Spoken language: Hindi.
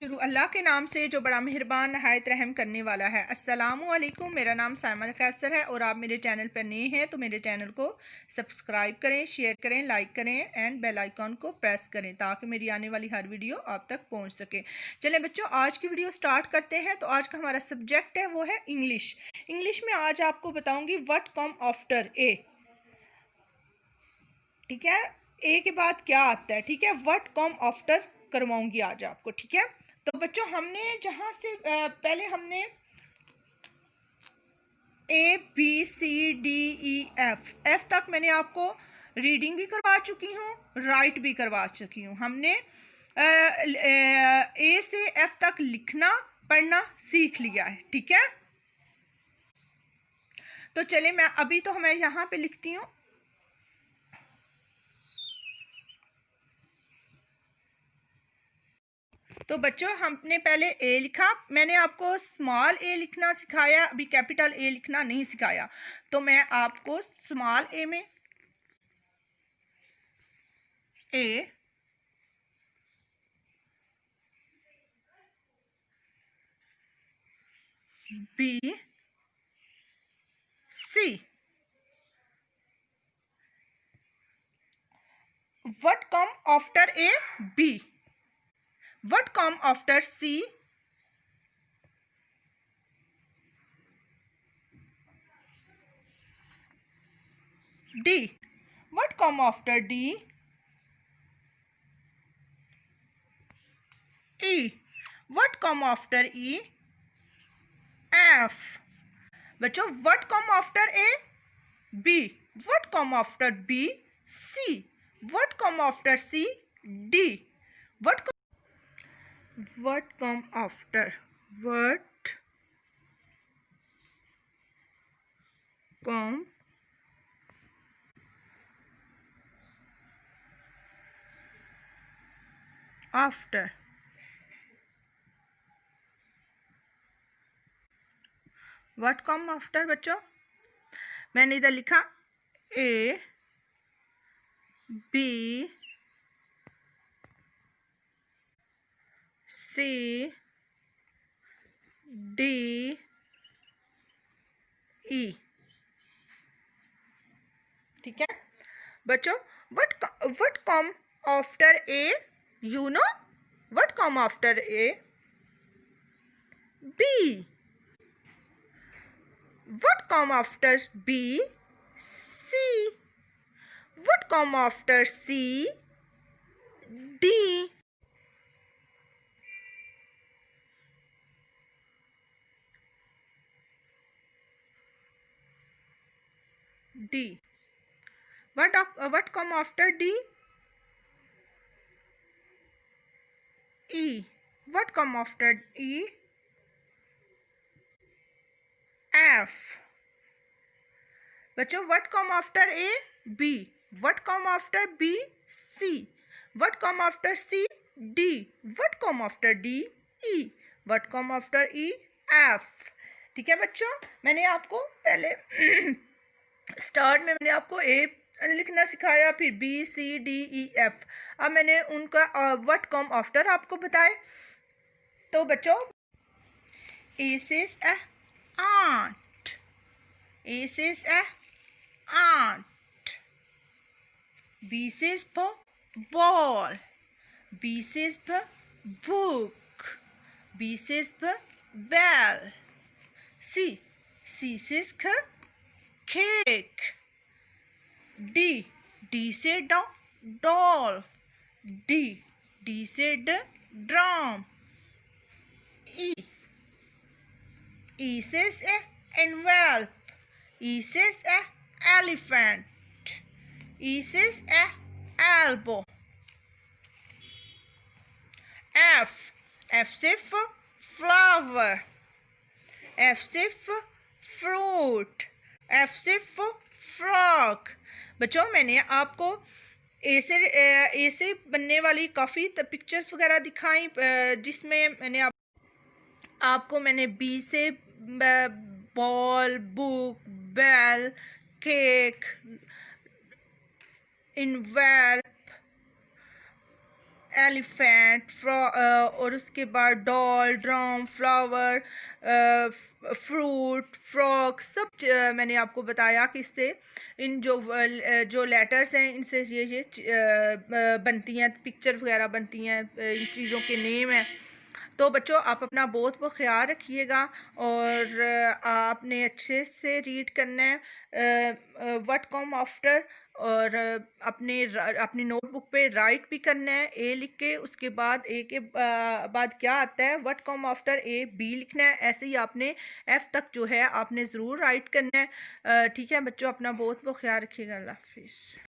शुरू अल्लाह के नाम से जो बड़ा मेहरबान नहायत रहम करने वाला है। अस्सलामु अलैकुम। मेरा नाम साइमा कैसर है और आप मेरे चैनल पर नए हैं तो मेरे चैनल को सब्सक्राइब करें, शेयर करें, लाइक करें एंड बेल आइकॉन को प्रेस करें ताकि मेरी आने वाली हर वीडियो आप तक पहुंच सके। चलें बच्चों, आज की वीडियो स्टार्ट करते हैं। तो आज का हमारा सब्जेक्ट है वो है इंग्लिश। इंग्लिश में आज आपको बताऊँगी व्हाट कम आफ्टर ए। ठीक है, ए के बाद क्या आता है। ठीक है, व्हाट कम आफ्टर करवाऊंगी आज आपको। ठीक है, तो बच्चों हमने जहां से पहले हमने A B C D E F तक मैंने आपको रीडिंग भी करवा चुकी हूँ, राइट भी करवा चुकी हूँ। हमने ए से एफ तक लिखना पढ़ना सीख लिया है। ठीक है, तो चले मैं अभी तो मैं यहाँ पे लिखती हूँ। तो बच्चों हमने पहले ए लिखा, मैंने आपको स्मॉल ए लिखना सिखाया, अभी कैपिटल ए लिखना नहीं सिखाया। तो मैं आपको स्मॉल ए में A, B, C. What come after A, B. What come after C, D. What come after D, E. What come after E, F. बच्चों what come after A, B. What come after B, C. What come after C, D. What come after, what come after, what come after। बच्चों मैंने इधर लिखा ए बी सी डी ई। ठीक है बच्चों, what come after a, you know what come after a, b। what come after b, c। what come after c, d। D। what come after D, E। what come after E, F। बच्चों what come after A, B। what come after B, C। what come after C, D। what come after D, E। what come after E, F। ठीक है बच्चों, मैंने आपको पहले स्टार्ट में मैंने आपको ए लिखना सिखाया, फिर B C D E F. अब मैंने उनका व्हाट कम आफ्टर आपको बताए। तो बच्चों ए says a aunt, A says a aunt। B says ball, B says book, B says bell। C says cake। D said doll, D said drum। E says envelope, E says elephant, E says elbow। F says flower, F says fruit, F says frog। बच्चों मैंने आपको ए से बनने वाली काफ़ी पिक्चर्स वगैरह दिखाई, जिसमें मैंने आपको मैंने बी से ball, book, bell, cake, envelope, elephant, और उसके बाद doll, drum, flower, fruit, frock, सब मैंने आपको बताया कि इससे इन जो लेटर्स हैं इनसे ये बनती हैं, पिक्चर वगैरह बनती हैं, इन चीज़ों के नेम हैं। तो बच्चों आप अपना बहुत बहुत ख्याल रखिएगा और आपने अच्छे से रीड करना है व्हाट कम आफ्टर, और अपनी नोटबुक पे राइट भी करना है ए लिख के, उसके बाद ए के बाद क्या आता है what come after A, B लिखना है। ऐसे ही आपने एफ तक जो है आपने ज़रूर राइट करना है। ठीक है बच्चों, अपना बहुत बहुत ख्याल रखिएगा। अल्लाह हाफिज़।